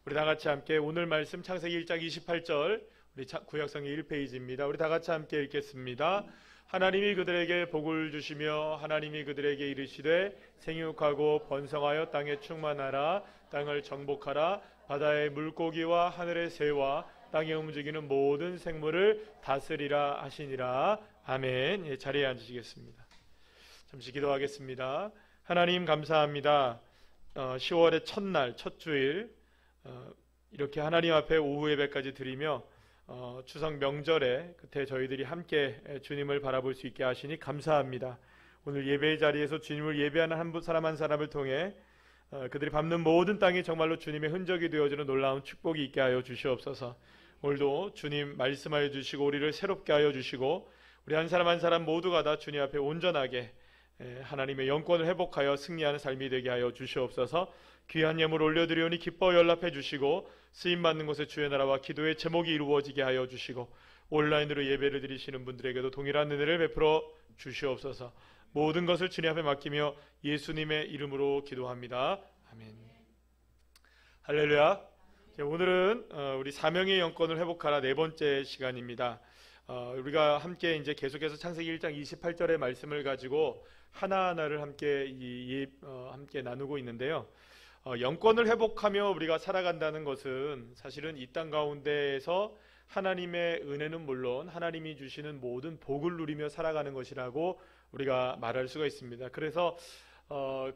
우리 다 같이 함께 오늘 말씀 창세기 1장 28절 우리 구약성경 1페이지입니다. 우리 다 같이 함께 읽겠습니다. 하나님이 그들에게 복을 주시며 하나님이 그들에게 이르시되 생육하고 번성하여 땅에 충만하라. 땅을 정복하라. 바다의 물고기와 하늘의 새와 땅에 움직이는 모든 생물을 다스리라 하시니라. 아멘. 예, 자리에 앉으시겠습니다. 잠시 기도하겠습니다. 하나님 감사합니다. 10월의 첫날 첫 주일 이렇게 하나님 앞에 오후 예배까지 드리며 추석 명절에 그때 저희들이 함께 주님을 바라볼 수 있게 하시니 감사합니다. 오늘 예배의 자리에서 주님을 예배하는 한 사람 한 사람을 통해 그들이 밟는 모든 땅이 정말로 주님의 흔적이 되어주는 놀라운 축복이 있게 하여 주시옵소서. 오늘도 주님 말씀하여 주시고 우리를 새롭게 하여 주시고 우리 한 사람 한 사람 모두가 다 주님 앞에 온전하게 하나님의 영권을 회복하여 승리하는 삶이 되게 하여 주시옵소서. 귀한 예물 올려드리오니 기뻐 연락해 주시고 쓰임받는 곳에 주의 나라와 기도의 제목이 이루어지게 하여 주시고 온라인으로 예배를 드리시는 분들에게도 동일한 은혜를 베풀어 주시옵소서. 모든 것을 주님 앞에 맡기며 예수님의 이름으로 기도합니다. 아멘. 할렐루야. 오늘은 우리 사명의 영권을 회복하라 네 번째 시간입니다. 우리가 함께 이제 계속해서 창세기 1장 28절의 말씀을 가지고 하나하나를 함께 나누고 있는데요. 영권을 회복하며 우리가 살아간다는 것은 사실은 이 땅 가운데에서 하나님의 은혜는 물론 하나님이 주시는 모든 복을 누리며 살아가는 것이라고 우리가 말할 수가 있습니다. 그래서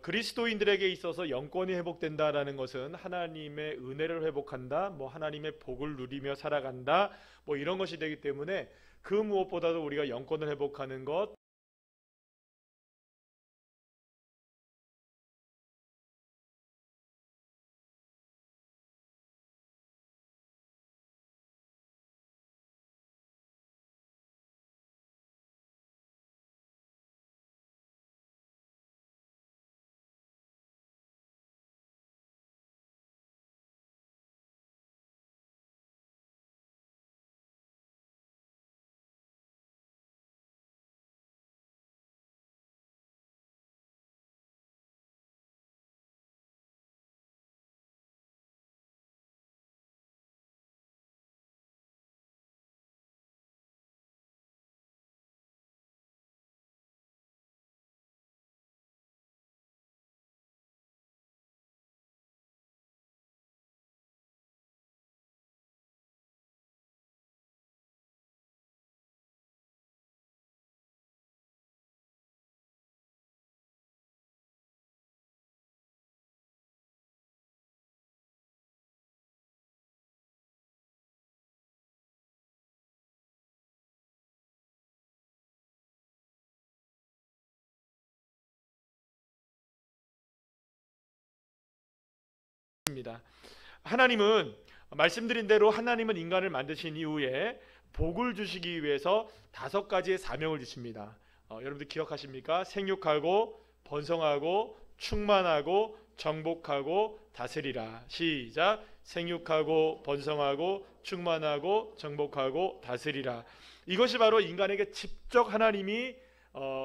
그리스도인들에게 있어서 영권이 회복된다라는 것은 하나님의 은혜를 회복한다, 하나님의 복을 누리며 살아간다, 이런 것이 되기 때문에 그 무엇보다도 우리가 영권을 회복하는 것, 하나님은 말씀드린 대로 하나님은 인간을 만드신 이후에 복을 주시기 위해서 5가지의 사명을 주십니다. 여러분들 기억하십니까? 생육하고 번성하고 충만하고 정복하고 다스리라. 시작. 생육하고 번성하고 충만하고 정복하고 다스리라. 이것이 바로 인간에게 직접 하나님이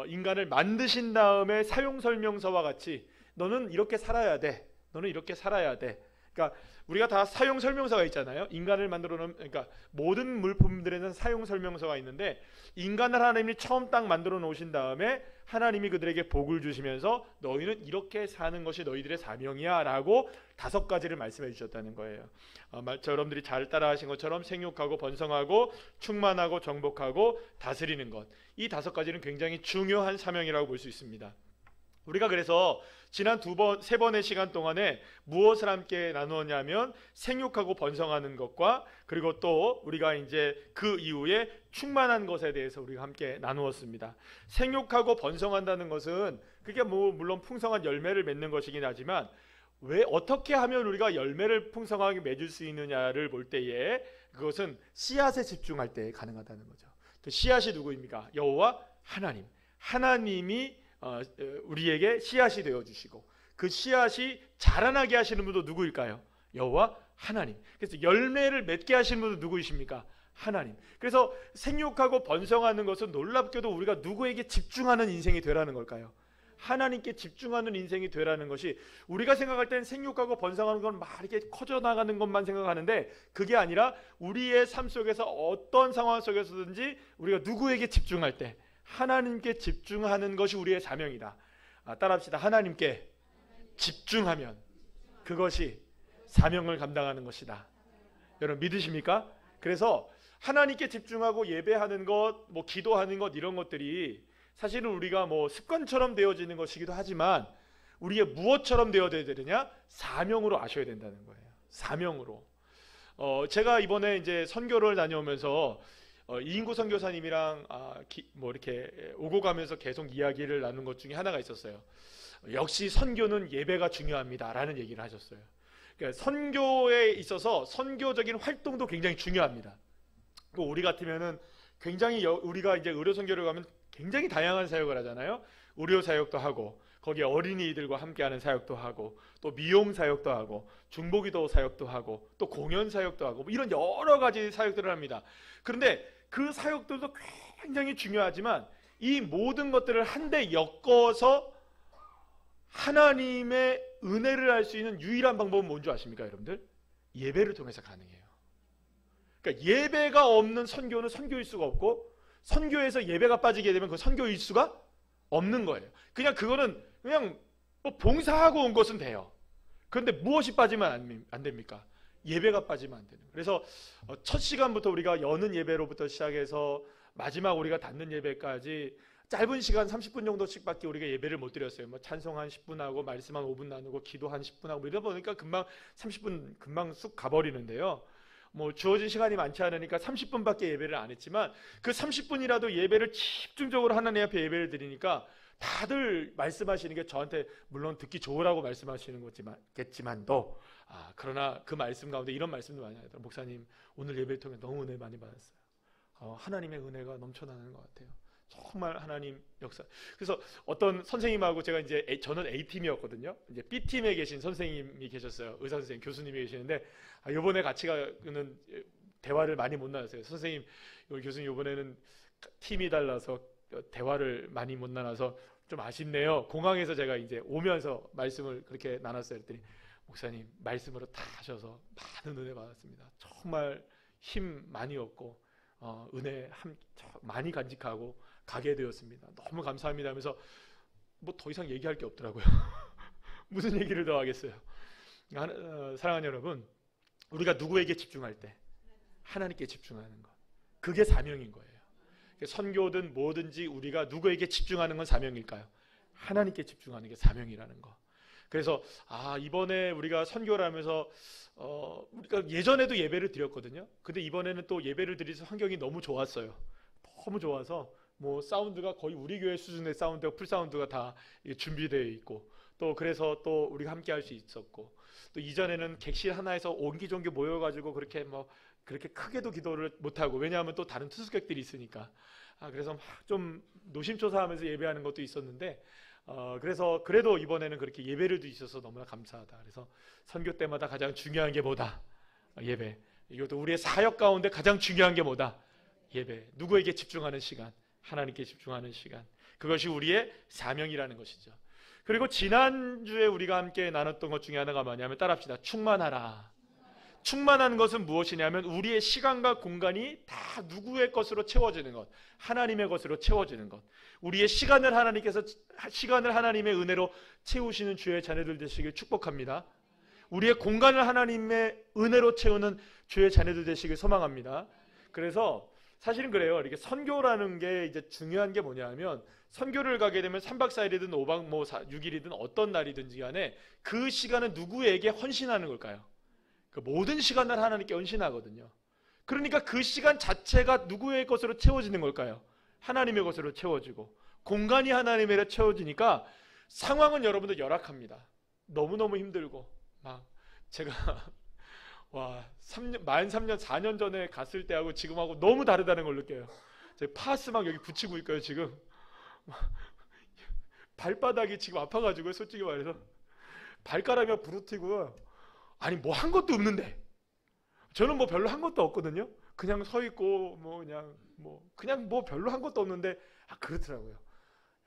인간을 만드신 다음에 사용설명서와 같이 너는 이렇게 살아야 돼, 너는 이렇게 살아야 돼. 그러니까 우리가 다 사용 설명서가 있잖아요. 인간을 만들어 놓은, 그러니까 모든 물품들에는 사용 설명서가 있는데 인간을 하나님이 처음 딱 만들어 놓으신 다음에 하나님이 그들에게 복을 주시면서 너희는 이렇게 사는 것이 너희들의 사명이야 라고 5가지를 말씀해 주셨다는 거예요. 여러분들이 잘 따라하신 것처럼 생육하고 번성하고 충만하고 정복하고 다스리는 것, 이 5가지는 굉장히 중요한 사명이라고 볼 수 있습니다. 우리가 그래서 지난 3번의 시간 동안에 무엇을 함께 나누었냐면 생육하고 번성하는 것과 그리고 또 우리가 이제 그 이후에 충만한 것에 대해서 우리가 함께 나누었습니다. 생육하고 번성한다는 것은 그게 물론 풍성한 열매를 맺는 것이긴 하지만 왜 어떻게 하면 우리가 열매를 풍성하게 맺을 수 있느냐를 볼 때에 그것은 씨앗에 집중할 때 가능하다는 거죠. 그 씨앗이 누구입니까? 여호와 하나님. 하나님이 우리에게 씨앗이 되어주시고 그 씨앗이 자라나게 하시는 분도 누구일까요? 여호와 하나님. 그래서 열매를 맺게 하시는 분도 누구이십니까? 하나님. 그래서 생육하고 번성하는 것은 놀랍게도 우리가 누구에게 집중하는 인생이 되라는 걸까요? 하나님께 집중하는 인생이 되라는 것이, 우리가 생각할 땐 생육하고 번성하는 건 막 이렇게 커져나가는 것만 생각하는데 그게 아니라 우리의 삶 속에서 어떤 상황 속에서든지 우리가 누구에게 집중할 때 하나님께 집중하는 것이 우리의 사명이다. 따라합시다. 하나님께 집중하면 그것이 사명을 감당하는 것이다. 여러분 믿으십니까? 그래서 하나님께 집중하고 예배하는 것, 뭐 기도하는 것, 이런 것들이 사실은 우리가 뭐 습관처럼 되어지는 것이기도 하지만 우리의 무엇처럼 되어야 되느냐? 사명으로 아셔야 된다는 거예요. 사명으로. 제가 이번에 이제 선교를 다녀오면서 이인구 선교사님이랑 뭐 이렇게 오고 가면서 계속 이야기를 나눈 것 중에 하나가 있었어요. 역시 선교는 예배가 중요합니다라는 얘기를 하셨어요. 그러니까 선교에 있어서 선교적인 활동도 굉장히 중요합니다. 우리 같으면은 굉장히 우리가 이제 의료 선교를 가면 굉장히 다양한 사역을 하잖아요. 의료 사역도 하고 거기에 어린이들과 함께하는 사역도 하고 또 미용 사역도 하고 중보기도 사역도 하고 또 공연 사역도 하고 뭐 이런 여러 가지 사역들을 합니다. 그런데 그 사역들도 굉장히 중요하지만 이 모든 것들을 한데 엮어서 하나님의 은혜를 알 수 있는 유일한 방법은 뭔지 아십니까, 여러분들? 예배를 통해서 가능해요. 그러니까 예배가 없는 선교는 선교일 수가 없고 선교에서 예배가 빠지게 되면 그 선교일 수가 없는 거예요. 그냥 그거는 그냥 뭐 봉사하고 온 것은 돼요. 그런데 무엇이 빠지면 안 됩니까? 예배가 빠지면 안 되는 거예요. 그래서 첫 시간부터 우리가 여는 예배로부터 시작해서 마지막 우리가 닫는 예배까지 짧은 시간 30분 정도씩밖에 우리가 예배를 못 드렸어요. 뭐 찬송 한 10분 하고 말씀 한 5분 나누고 기도 한 10분 하고 이러다 보니까 금방 30분 금방 쑥 가버리는데요. 뭐 주어진 시간이 많지 않으니까 30분밖에 예배를 안 했지만 그 30분이라도 예배를 집중적으로 하나님 앞에 예배를 드리니까 다들 말씀하시는 게 저한테 물론 듣기 좋으라고 말씀하시는 거겠지만도 그러나 그 말씀 가운데 이런 말씀도 많이 하더라고요. 목사님 오늘 예배를 통해 너무 은혜 많이 받았어요. 하나님의 은혜가 넘쳐나는 것 같아요. 정말 하나님 역사. 그래서 어떤 선생님하고 제가 이제 저는 A팀이었거든요. 이제 B팀에 계신 선생님이 계셨어요. 의사 선생님, 교수님이 계시는데 이번에 같이 가는 대화를 많이 못 나눴어요. 선생님, 교수님 이번에는 팀이 달라서 대화를 많이 못 나눠서 좀 아쉽네요. 공항에서 제가 이제 오면서 말씀을 그렇게 나눴어요. 그랬더니 목사님 말씀으로 다 하셔서 많은 은혜 받았습니다. 정말 힘 많이 얻고 은혜 많이 간직하고 가게 되었습니다. 너무 감사합니다 하면서 뭐 더 이상 얘기할 게 없더라고요. 무슨 얘기를 더 하겠어요. 사랑하는 여러분, 우리가 누구에게 집중할 때 하나님께 집중하는 것, 그게 사명인 거예요. 선교든 뭐든지 우리가 누구에게 집중하는 건 사명일까요? 하나님께 집중하는 게 사명이라는 거. 그래서 이번에 우리가 선교를 하면서 우리가 예전에도 예배를 드렸거든요. 근데 이번에는 또 예배를 드리면서 환경이 너무 좋았어요. 너무 좋아서 뭐 사운드가 거의 우리 교회 수준의 사운드가 풀 사운드가 다 준비되어 있고 또 그래서 또 우리가 함께 할 수 있었고 또 이전에는 객실 하나에서 옹기종기 모여가지고 그렇게 뭐 그렇게 크게도 기도를 못하고 왜냐하면 또 다른 투숙객들이 있으니까 그래서 막 좀 노심초사하면서 예배하는 것도 있었는데 그래서 그래도 이번에는 그렇게 예배를 드리셔서 너무나 감사하다. 그래서 선교 때마다 가장 중요한 게 뭐다? 예배. 이것도 우리의 사역 가운데 가장 중요한 게 뭐다? 예배. 누구에게 집중하는 시간? 하나님께 집중하는 시간. 그것이 우리의 사명이라는 것이죠. 그리고 지난주에 우리가 함께 나눴던 것 중에 하나가 뭐냐면 따라합시다. 충만하라. 충만한 것은 무엇이냐면 우리의 시간과 공간이 다 누구의 것으로 채워지는 것, 하나님의 것으로 채워지는 것. 우리의 시간을 하나님의 은혜로 채우시는 주의 자녀들 되시길 축복합니다. 우리의 공간을 하나님의 은혜로 채우는 주의 자녀들 되시길 소망합니다. 그래서 사실은 그래요. 이렇게 선교라는 게 이제 중요한 게 뭐냐면 선교를 가게 되면 3박 4일이든 5박 6일이든 어떤 날이든지 간에 그 시간은 누구에게 헌신하는 걸까요? 그 모든 시간을 하나님께 헌신하거든요. 그러니까 그 시간 자체가 누구의 것으로 채워지는 걸까요? 하나님의 것으로 채워지고 공간이 하나님의 채워지니까 상황은 여러분들 열악합니다. 너무너무 힘들고 막 제가 만 3년 4년 전에 갔을 때하고 지금하고 너무 다르다는 걸 느껴요. 제 파스 막 여기 붙이고 있고요. 지금 발바닥이 지금 아파가지고 솔직히 말해서 발가락이 막 부러뜨고요. 아니 뭐 한 것도 없는데 저는 뭐 별로 한 것도 없거든요. 그냥 서 있고 그냥 뭐 별로 한 것도 없는데 그렇더라고요.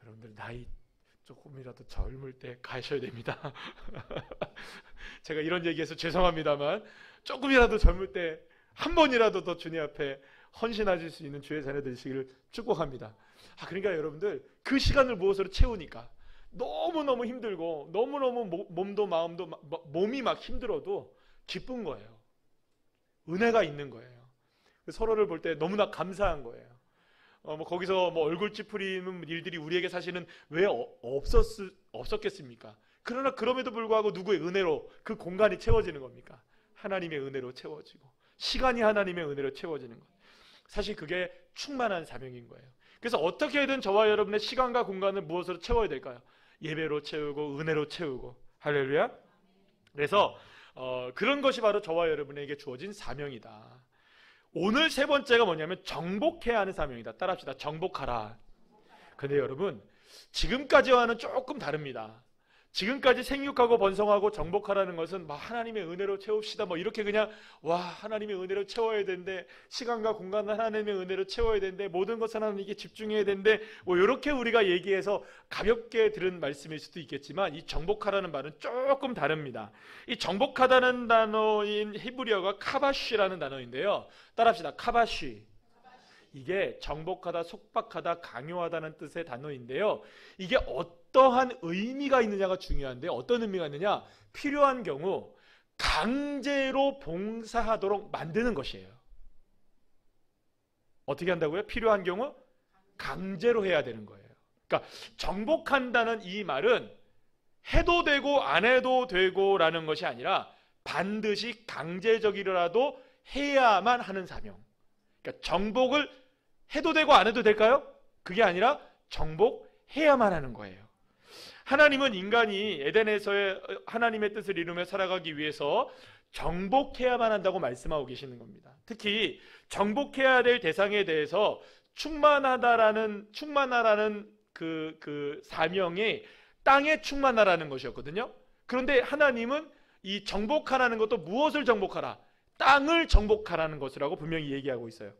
여러분들 나이 조금이라도 젊을 때 가셔야 됩니다. 제가 이런 얘기해서 죄송합니다만 조금이라도 젊을 때 한 번이라도 더 주님 앞에 헌신하실 수 있는 주의 자녀 되시기를 축복합니다. 그러니까 여러분들 그 시간을 무엇으로 채우니까 너무너무 힘들고 너무너무 몸도 마음도 몸이 막 힘들어도 기쁜 거예요. 은혜가 있는 거예요. 서로를 볼 때 너무나 감사한 거예요. 거기서 얼굴 찌푸리는 일들이 우리에게 사실은 왜 없었겠습니까? 그러나 그럼에도 불구하고 누구의 은혜로 그 공간이 채워지는 겁니까? 하나님의 은혜로 채워지고 시간이 하나님의 은혜로 채워지는 것. 사실 그게 충만한 사명인 거예요. 그래서 어떻게든 저와 여러분의 시간과 공간을 무엇으로 채워야 될까요? 예배로 채우고 은혜로 채우고. 할렐루야. 그래서 그런 것이 바로 저와 여러분에게 주어진 사명이다. 오늘 세 번째가 뭐냐면 정복해야 하는 사명이다. 따라합시다. 정복하라. 근데 여러분 지금까지와는 조금 다릅니다. 지금까지 생육하고 번성하고 정복하라는 것은 하나님의 은혜로 채웁시다 이렇게 그냥 하나님의 은혜로 채워야 되는데 시간과 공간을 하나님의 은혜로 채워야 되는데 모든 것은 하나님께 집중해야 되는데 이렇게 우리가 얘기해서 가볍게 들은 말씀일 수도 있겠지만 이 정복하라는 말은 조금 다릅니다. 이 정복하다는 단어인 히브리어가 카바쉬라는 단어인데요. 따라합시다. 카바쉬. 이게 정복하다, 속박하다, 강요하다는 뜻의 단어인데요. 이게 어떠한 의미가 있느냐가 중요한데 어떤 의미가 있느냐? 필요한 경우 강제로 봉사하도록 만드는 것이에요. 어떻게 한다고요? 필요한 경우 강제로 해야 되는 거예요. 그러니까 정복한다는 이 말은 해도 되고 안 해도 되고 라는 것이 아니라 반드시 강제적이라도 해야만 하는 사명. 그러니까 정복을 해도 되고 안 해도 될까요? 그게 아니라 정복해야만 하는 거예요. 하나님은 인간이 에덴에서의 하나님의 뜻을 이루며 살아가기 위해서 정복해야만 한다고 말씀하고 계시는 겁니다. 특히 정복해야 될 대상에 대해서 충만하라는 그 사명이 땅에 충만하라는 것이었거든요. 그런데 하나님은 이 정복하라는 것도 무엇을 정복하라? 땅을 정복하라는 것이라고 분명히 얘기하고 있어요.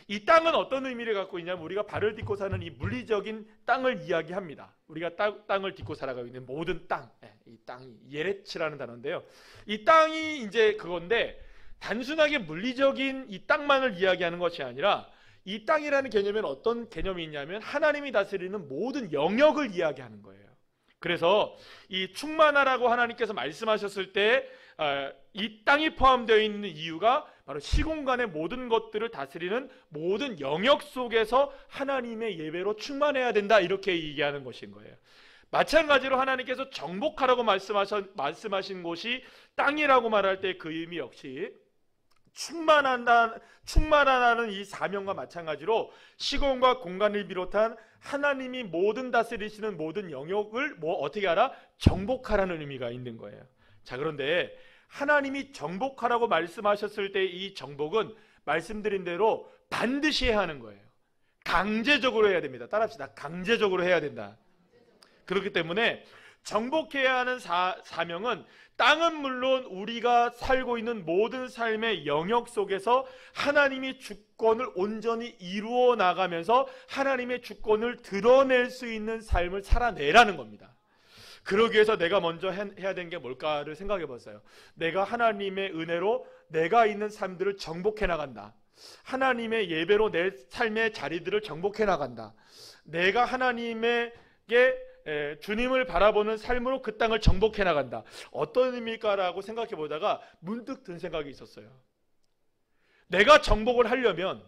이 땅은 어떤 의미를 갖고 있냐면 우리가 발을 딛고 사는 이 물리적인 땅을 이야기합니다. 우리가 땅을 딛고 살아가고 있는 모든 땅, 이 땅이 예레츠라는 단어인데요. 이 땅이 이제 그건데 단순하게 물리적인 이 땅만을 이야기하는 것이 아니라 이 땅이라는 개념에는 어떤 개념이 있냐면 하나님이 다스리는 모든 영역을 이야기하는 거예요. 그래서 이 충만하라고 하나님께서 말씀하셨을 때 이 땅이 포함되어 있는 이유가 바로 시공간의 모든 것들을 다스리는 모든 영역 속에서 하나님의 예배로 충만해야 된다 이렇게 얘기하는 것인 거예요. 마찬가지로 하나님께서 정복하라고 말씀하신 곳이 땅이라고 말할 때 그 의미 역시 충만하다는 이 사명과 마찬가지로 시공과 공간을 비롯한 하나님이 모든 다스리시는 모든 영역을 어떻게 하라? 정복하라는 의미가 있는 거예요. 자, 그런데 하나님이 정복하라고 말씀하셨을 때 이 정복은 말씀드린 대로 반드시 해야 하는 거예요. 강제적으로 해야 됩니다. 따라합시다. 강제적으로 해야 된다. 그렇기 때문에 정복해야 하는 사명은 땅은 물론 우리가 살고 있는 모든 삶의 영역 속에서 하나님이 주권을 온전히 이루어 나가면서 하나님의 주권을 드러낼 수 있는 삶을 살아내라는 겁니다. 그러기 위해서 내가 먼저 해야 되는 게 뭘까를 생각해 봤어요. 내가 하나님의 은혜로 내가 있는 삶들을 정복해 나간다. 하나님의 예배로 내 삶의 자리들을 정복해 나간다. 내가 하나님에게 주님을 바라보는 삶으로 그 땅을 정복해 나간다. 어떤 의미일까라고 생각해 보다가 문득 든 생각이 있었어요. 내가 정복을 하려면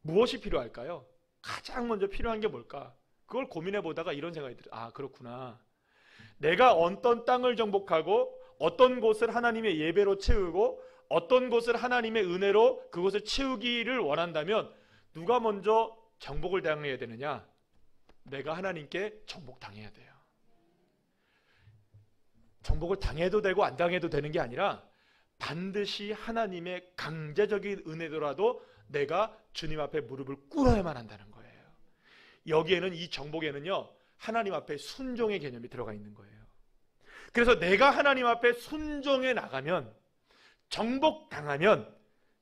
무엇이 필요할까요? 가장 먼저 필요한 게 뭘까? 그걸 고민해 보다가 이런 생각이 들어요. 그렇구나. 내가 어떤 땅을 정복하고 어떤 곳을 하나님의 예배로 채우고 어떤 곳을 하나님의 은혜로 그곳을 채우기를 원한다면 누가 먼저 정복을 당해야 되느냐? 내가 하나님께 정복당해야 돼요. 정복을 당해도 되고 안 당해도 되는 게 아니라 반드시 하나님의 강제적인 은혜더라도 내가 주님 앞에 무릎을 꿇어야만 한다는 거예요. 여기에는 이 정복에는요 하나님 앞에 순종의 개념이 들어가 있는 거예요. 그래서 내가 하나님 앞에 순종해 나가면 정복당하면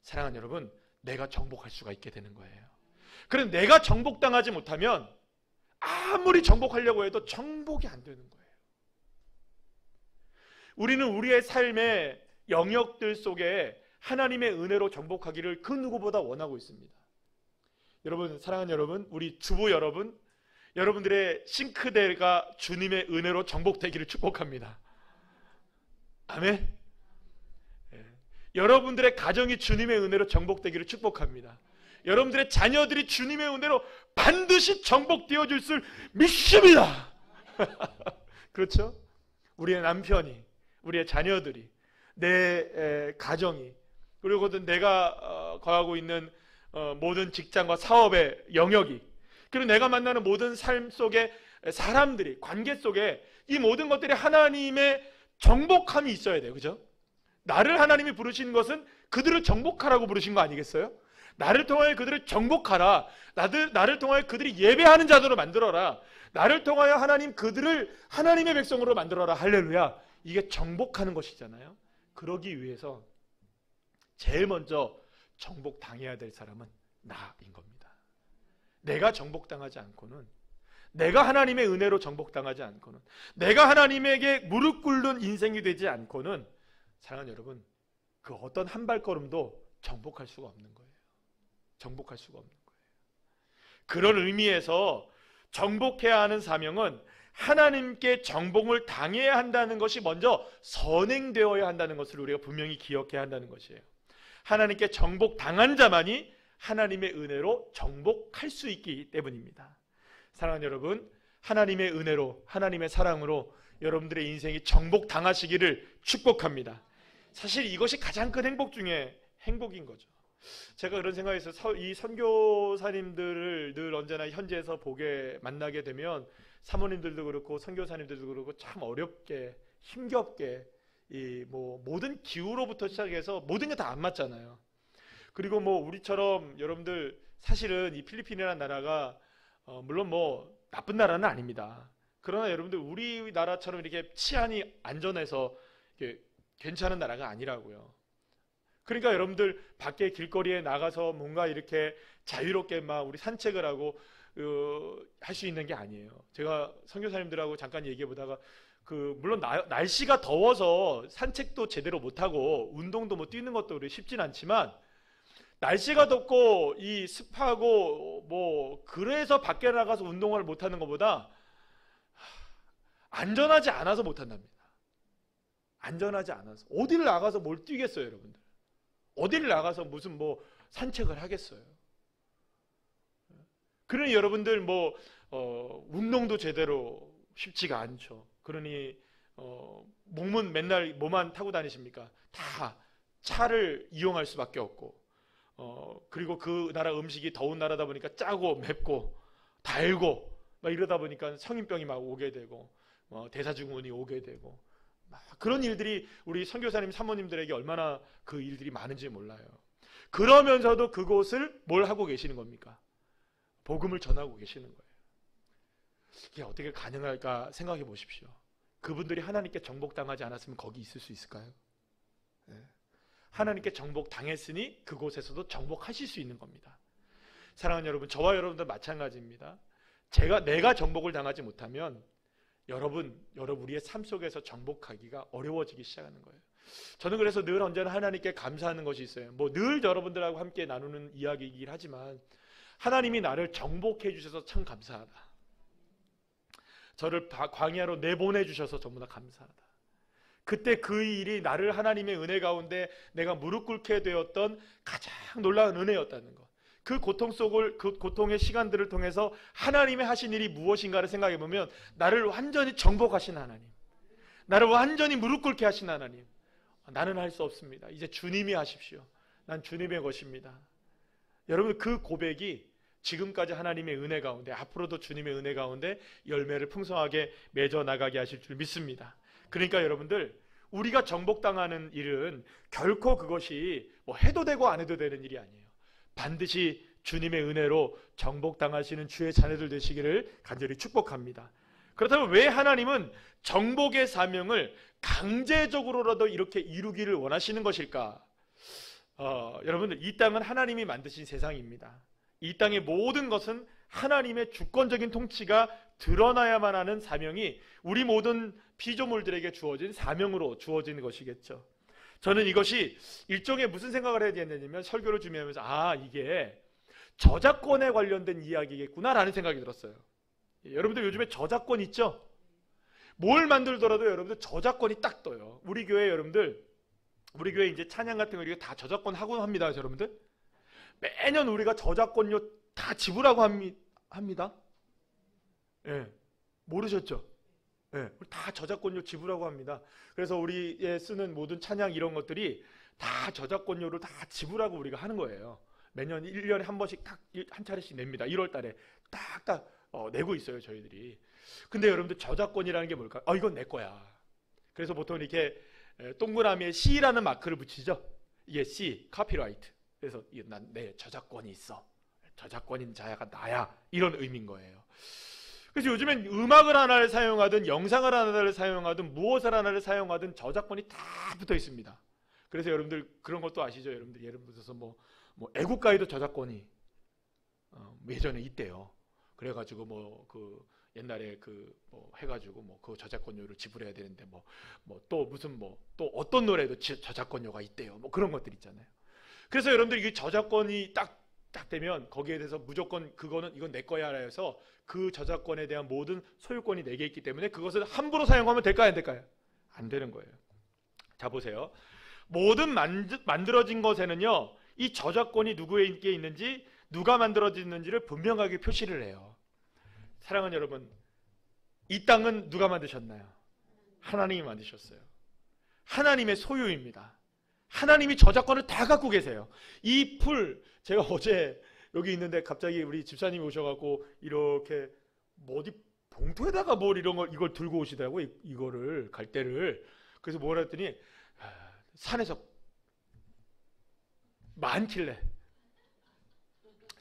사랑하는 여러분 내가 정복할 수가 있게 되는 거예요. 그런데 내가 정복당하지 못하면 아무리 정복하려고 해도 정복이 안 되는 거예요. 우리는 우리의 삶의 영역들 속에 하나님의 은혜로 정복하기를 그 누구보다 원하고 있습니다. 여러분, 사랑하는 여러분, 우리 주부 여러분, 여러분들의 싱크대가 주님의 은혜로 정복되기를 축복합니다. 아멘. 여러분들의 가정이 주님의 은혜로 정복되기를 축복합니다. 여러분들의 자녀들이 주님의 은혜로 반드시 정복되어 줄 줄 믿습니다. 그렇죠? 우리의 남편이, 우리의 자녀들이, 내 가정이, 그리고 내가 거하고 있는 모든 직장과 사업의 영역이, 그리고 내가 만나는 모든 삶 속의 사람들이, 관계 속에 이 모든 것들이 하나님의 정복함이 있어야 돼요. 그죠? 나를 하나님이 부르신 것은 그들을 정복하라고 부르신 거 아니겠어요? 나를 통하여 그들을 정복하라. 나를 통하여 그들이 예배하는 자들로 만들어라. 나를 통하여 하나님 그들을 하나님의 백성으로 만들어라. 할렐루야. 이게 정복하는 것이잖아요. 그러기 위해서 제일 먼저 정복당해야 될 사람은 나인 겁니다. 내가 정복당하지 않고는, 내가 하나님의 은혜로 정복당하지 않고는, 내가 하나님에게 무릎 꿇는 인생이 되지 않고는, 사랑하는 여러분, 그 어떤 한 발걸음도 정복할 수가 없는 거예요. 정복할 수가 없는 거예요. 그런 의미에서 정복해야 하는 사명은 하나님께 정복을 당해야 한다는 것이 먼저 선행되어야 한다는 것을 우리가 분명히 기억해야 한다는 것이에요. 하나님께 정복당한 자만이 하나님의 은혜로 정복할 수 있기 때문입니다. 사랑하는 여러분, 하나님의 은혜로, 하나님의 사랑으로 여러분들의 인생이 정복당하시기를 축복합니다. 사실 이것이 가장 큰 행복 중에 행복인 거죠. 제가 그런 생각에서 이 선교사님들을 늘 언제나 현지에서 만나게 되면 사모님들도 그렇고 선교사님들도 그렇고 참 어렵게, 힘겹게 모든 기후로부터 시작해서 모든 게 다 안 맞잖아요. 그리고 우리처럼 여러분들 사실은 이 필리핀이라는 나라가 물론 나쁜 나라는 아닙니다. 그러나 여러분들 우리나라처럼 이렇게 치안이 안전해서 이렇게 괜찮은 나라가 아니라고요. 그러니까 여러분들 밖에 길거리에 나가서 뭔가 이렇게 자유롭게 우리 산책을 하고 할 수 있는 게 아니에요. 제가 선교사님들하고 잠깐 얘기해 보다가 물론 날씨가 더워서 산책도 제대로 못 하고 운동도 뛰는 것도 우리 쉽진 않지만, 날씨가 덥고 이 습하고 그래서 밖에 나가서 운동을 못 하는 것보다 안전하지 않아서 못 한답니다. 안전하지 않아서. 어디를 나가서 뭘 뛰겠어요, 여러분들? 어디를 나가서 무슨 산책을 하겠어요? 그러니 여러분들 운동도 제대로 쉽지가 않죠. 그러니 몸은 맨날 뭐만 타고 다니십니까? 다 차를 이용할 수밖에 없고, 그리고 그 나라 음식이 더운 나라다 보니까 짜고 맵고 달고 이러다 보니까 성인병이 오게 되고 대사증후군이 오게 되고, 그런 일들이 우리 선교사님 사모님들에게 얼마나 그 일들이 많은지 몰라요. 그러면서도 그곳을 뭘 하고 계시는 겁니까? 복음을 전하고 계시는 거예요. 이게 어떻게 가능할까 생각해 보십시오. 그분들이 하나님께 정복당하지 않았으면 거기 있을 수 있을까요? 네. 하나님께 정복당했으니 그곳에서도 정복하실 수 있는 겁니다. 사랑하는 여러분, 저와 여러분들 마찬가지입니다. 내가 정복을 당하지 못하면 우리의 삶 속에서 정복하기가 어려워지기 시작하는 거예요. 저는 그래서 늘 언제나 하나님께 감사하는 것이 있어요. 늘 여러분들하고 함께 나누는 이야기이긴 하지만, 하나님이 나를 정복해 주셔서 참 감사하다. 저를 광야로 내보내 주셔서 전부 다 감사하다. 그때 그 일이 나를 하나님의 은혜 가운데 내가 무릎 꿇게 되었던 가장 놀라운 은혜였다는 것. 그 고통의 시간들을 통해서 하나님의 하신 일이 무엇인가를 생각해 보면, 나를 완전히 정복하신 하나님, 나를 완전히 무릎 꿇게 하신 하나님, 나는 할 수 없습니다. 이제 주님이 하십시오. 난 주님의 것입니다. 여러분, 그 고백이 지금까지 하나님의 은혜 가운데, 앞으로도 주님의 은혜 가운데 열매를 풍성하게 맺어 나가게 하실 줄 믿습니다. 그러니까 여러분들, 우리가 정복당하는 일은 결코 그것이 해도 되고 안 해도 되는 일이 아니에요. 반드시 주님의 은혜로 정복당하시는 주의 자녀들 되시기를 간절히 축복합니다. 그렇다면 왜 하나님은 정복의 사명을 강제적으로라도 이렇게 이루기를 원하시는 것일까? 여러분들, 이 땅은 하나님이 만드신 세상입니다. 이 땅의 모든 것은 하나님의 주권적인 통치가 드러나야만 하는 사명이 우리 모든 피조물들에게 주어진 사명으로 주어진 것이겠죠. 저는 이것이 일종의 무슨 생각을 해야 되냐면 설교를 준비하면서 이게 저작권에 관련된 이야기겠구나라는 생각이 들었어요. 여러분들 요즘에 저작권 있죠? 뭘 만들더라도 여러분들 저작권이 딱 떠요. 우리 교회 여러분들, 우리 교회 이제 찬양 같은 거 우리가 다 저작권 하고 합니다. 여러분들 매년 우리가 저작권료 다 지불하고 합니다. 예, 모르셨죠? 예, 다 저작권료 지불하고 합니다. 그래서 우리의 쓰는 모든 찬양 이런 것들이 다 저작권료를 다 지불하고 우리가 하는 거예요. 매년 1년에 한 번씩 딱 한 차례씩 냅니다. 1월 달에 딱딱 내고 있어요, 저희들이. 근데 여러분들 저작권이라는 게 뭘까? 이건 내 거야. 그래서 보통 이렇게 동그라미에 C라는 마크를 붙이죠. 이게 C, 카피라이트. 그래서 난 내 저작권이 있어. 저작권인 자야가 나야. 이런 의미인 거예요. 그래서 요즘엔 음악을 하나를 사용하든 영상을 하나를 사용하든 무엇을 하나를 사용하든 저작권이 다 붙어 있습니다. 그래서 여러분들 그런 것도 아시죠? 여러분들 예를 들어서 뭐 애국가에도 저작권이 예전에 있대요. 그래가지고 옛날에 해가지고 그 저작권료를 지불해야 되는데 또 또 어떤 노래도 저작권료가 있대요. 그런 것들 있잖아요. 그래서 여러분들 이게 저작권이 딱 되면 거기에 대해서 무조건 이건 내 거야 해서 그 저작권에 대한 모든 소유권이 내게 있기 때문에 그것을 함부로 사용하면 될까요, 안 될까요? 안 되는 거예요. 자, 보세요. 모든 만들어진 것에는요, 이 저작권이 누구에게 있는지, 누가 만들어졌는지를 분명하게 표시를 해요. 사랑하는 여러분, 이 땅은 누가 만드셨나요? 하나님이 만드셨어요. 하나님의 소유입니다. 하나님이 저작권을 다 갖고 계세요. 이 풀, 제가 어제 여기 있는데 갑자기 우리 집사님이 오셔갖고 이렇게 어디 봉투에다가 이걸 들고 오시더라고요. 이거를 갈대를. 그래서 뭐라 했더니 산에서 많길래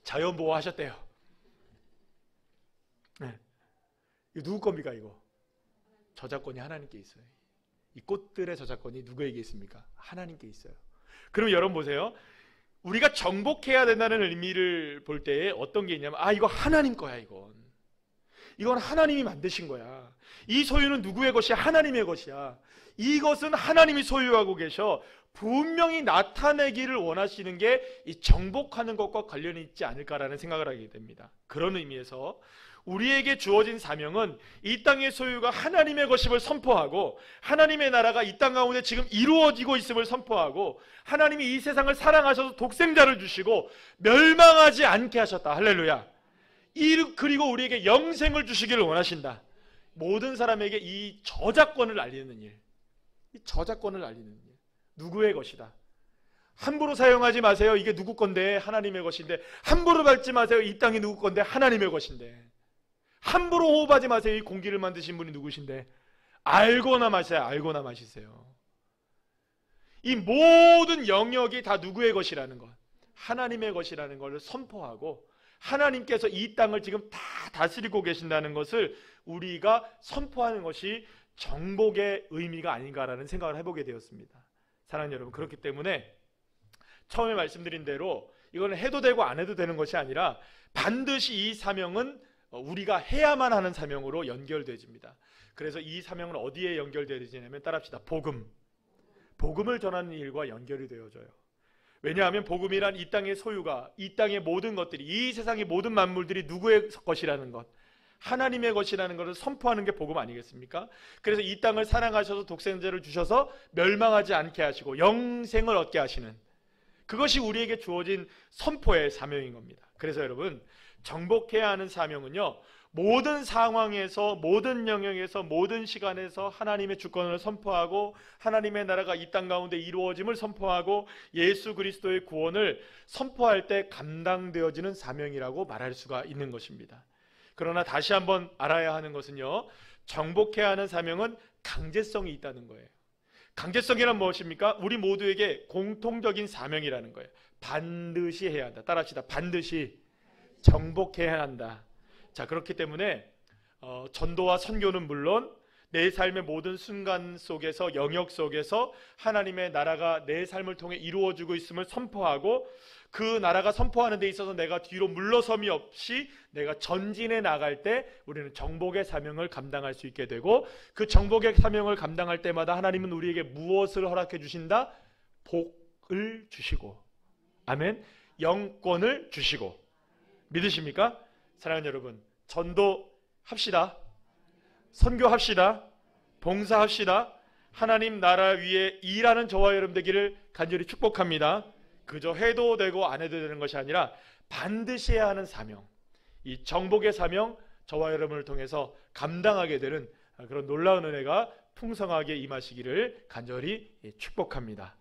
자연보호 하셨대요. 네. 이거 누구 겁니까? 이거 저작권이 하나님께 있어요. 이 꽃들의 저작권이 누구에게 있습니까? 하나님께 있어요. 그럼 여러분 보세요. 우리가 정복해야 된다는 의미를 볼 때에 어떤 게 있냐면 이거 하나님 거야. 이건 하나님이 만드신 거야. 이 소유는 누구의 것이야? 하나님의 것이야. 이것은 하나님이 소유하고 계셔. 분명히 나타내기를 원하시는 게 이 정복하는 것과 관련이 있지 않을까라는 생각을 하게 됩니다. 그런 의미에서 우리에게 주어진 사명은 이 땅의 소유가 하나님의 것임을 선포하고 하나님의 나라가 이 땅 가운데 지금 이루어지고 있음을 선포하고 하나님이 이 세상을 사랑하셔서 독생자를 주시고 멸망하지 않게 하셨다. 할렐루야. 그리고 우리에게 영생을 주시기를 원하신다. 모든 사람에게 이 저작권을 알리는 일, 이 저작권을 알리는 일, 누구의 것이다. 함부로 사용하지 마세요. 이게 누구 건데? 하나님의 것인데. 함부로 밟지 마세요. 이 땅이 누구 건데? 하나님의 것인데. 함부로 호흡하지 마세요. 이 공기를 만드신 분이 누구신데? 알고나 마셔야 알고나 마시세요. 이 모든 영역이 다 누구의 것이라는 것, 하나님의 것이라는 것을 선포하고 하나님께서 이 땅을 지금 다 다스리고 계신다는 것을 우리가 선포하는 것이 정복의 의미가 아닌가라는 생각을 해보게 되었습니다. 사랑하는 여러분, 그렇기 때문에 처음에 말씀드린 대로 이거는 해도 되고 안 해도 되는 것이 아니라 반드시 이 사명은 우리가 해야만 하는 사명으로 연결되어집니다. 그래서 이 사명은 어디에 연결되어지냐면 따라합시다. 복음을 전하는 일과 연결이 되어져요. 왜냐하면 복음이란 이 땅의 소유가, 이 땅의 모든 것들이, 이 세상의 모든 만물들이 누구의 것이라는 것, 하나님의 것이라는 것을 선포하는 게 복음 아니겠습니까? 그래서 이 땅을 사랑하셔서 독생자를 주셔서 멸망하지 않게 하시고 영생을 얻게 하시는, 그것이 우리에게 주어진 선포의 사명인 겁니다. 그래서 여러분, 정복해야 하는 사명은요, 모든 상황에서, 모든 영역에서, 모든 시간에서 하나님의 주권을 선포하고 하나님의 나라가 이 땅 가운데 이루어짐을 선포하고 예수 그리스도의 구원을 선포할 때 감당되어지는 사명이라고 말할 수가 있는 것입니다. 그러나 다시 한번 알아야 하는 것은요, 정복해야 하는 사명은 강제성이 있다는 거예요. 강제성이란 무엇입니까? 우리 모두에게 공통적인 사명이라는 거예요. 반드시 해야 한다. 따라합시다. 반드시 정복해야 한다. 자, 그렇기 때문에 전도와 선교는 물론 내 삶의 모든 순간 속에서, 영역 속에서 하나님의 나라가 내 삶을 통해 이루어지고 있음을 선포하고, 그 나라가 선포하는 데 있어서 내가 뒤로 물러섬이 없이 내가 전진해 나갈 때 우리는 정복의 사명을 감당할 수 있게 되고, 그 정복의 사명을 감당할 때마다 하나님은 우리에게 무엇을 허락해 주신다? 복을 주시고, 아멘, 영권을 주시고. 믿으십니까? 사랑하는 여러분, 전도합시다. 선교합시다. 봉사합시다. 하나님 나라 위에 일하는 저와 여러분 되기를 간절히 축복합니다. 그저 해도 되고 안 해도 되는 것이 아니라 반드시 해야 하는 사명, 이 정복의 사명, 저와 여러분을 통해서 감당하게 되는 그런 놀라운 은혜가 풍성하게 임하시기를 간절히 축복합니다.